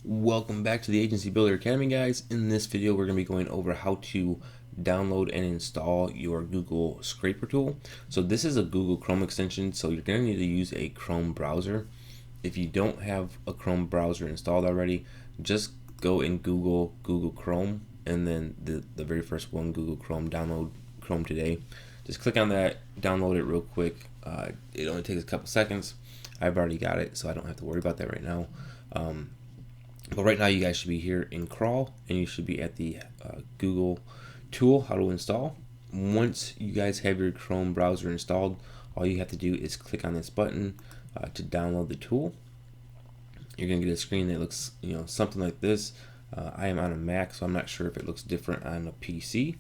Welcome back to the Agency Builder Academy, guys. In this video, we're going to be going over how to download and install your Google Scraper tool. So this is a Google Chrome extension, so you're going to need to use a Chrome browser. If you don't have a Chrome browser installed already, just go and Google Chrome, and then the very first one, Google Chrome, download Chrome today. Just click on that, download it real quick. It only takes a couple seconds. I've already got it, so I don't have to worry about that right now. But right now you guys should be here in Crawl, and you should be at the Google tool, how to install. Once you guys have your Chrome browser installed, all you have to do is click on this button to download the tool. You're going to get a screen that looks something like this. I am on a Mac, so I'm not sure if it looks different on a PC,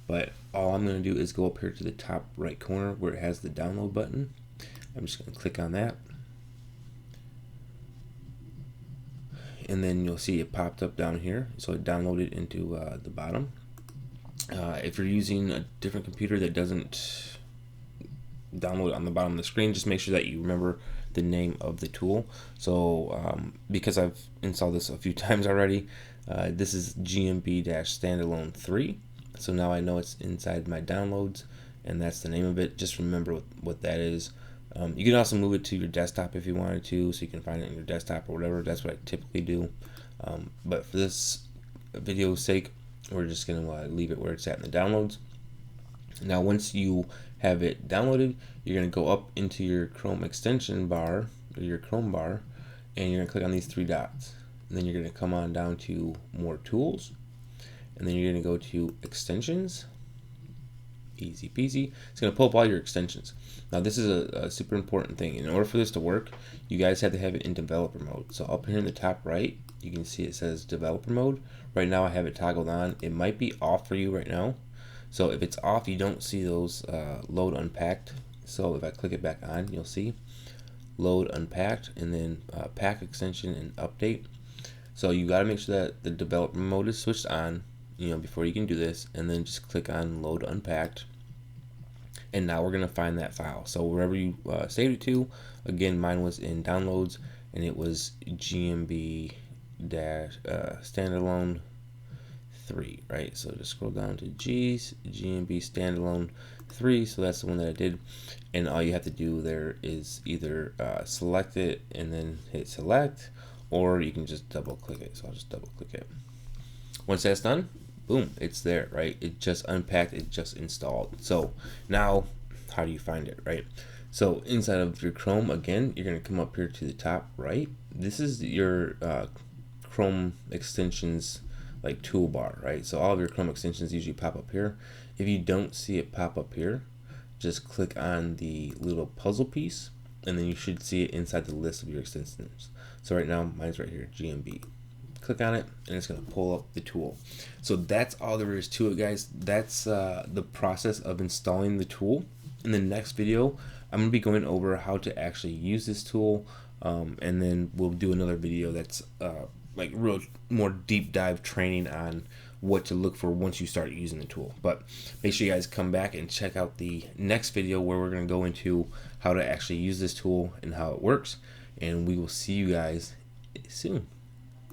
but all I'm going to do is go up here to the top right corner where it has the download button. I'm just going to click on that. And then you'll see it popped up down here, so it downloaded into the bottom. If you're using a different computer that doesn't download on the bottom of the screen, just make sure that you remember the name of the tool. So because I've installed this a few times already, this is GMB-standalone 3. So now I know it's inside my downloads, and that's the name of it. Just remember what that is. You can also move it to your desktop if you wanted to, so you can find it in your desktop or whatever. That's what I typically do. But for this video's sake, we're just going to leave it where it's at in the downloads. Now, once you have it downloaded, you're going to go up into your Chrome extension bar, or your Chrome bar, and you're going to click on these three dots. And then you're going to come on down to More Tools, and then you're going to go to Extensions. Easy peasy. It's going to pull up all your extensions. Now this is a super important thing. In order for this to work, you guys have to have it in developer mode. So up here in the top right, you can see it says developer mode. Right now I have it toggled on. It might be off for you right now. So if it's off, you don't see those load unpacked. So if I click it back on, you'll see load unpacked, and then pack extension and update. So you got to make sure that the developer mode is switched on before you can do this, and then just click on load unpacked. And now we're going to find that file. So wherever you saved it to, again, mine was in downloads, and it was GMB-standalone 3, right? So just scroll down to GMB-standalone 3. So that's the one that I did. And all you have to do there is either select it and then hit select, or you can just double click it. So I'll just double click it. Once that's done, boom, it's there, right? It just unpacked, it just installed. So now, how do you find it, right? So inside of your Chrome, again, you're going to come up here to the top right. This is your Chrome extensions like toolbar, right? So all of your Chrome extensions usually pop up here. If you don't see it pop up here, just click on the little puzzle piece, and then you should see it inside the list of your extensions. So right now, mine's right here, GMB. Click on it, and it's going to pull up the tool. So that's all there is to it, guys. That's the process of installing the tool. In the next video, I'm going to be going over how to actually use this tool, and then we'll do another video that's like real more deep dive training on what to look for once you start using the tool. But make sure you guys come back and check out the next video where we're going to go into how to actually use this tool and how it works, and we will see you guys soon.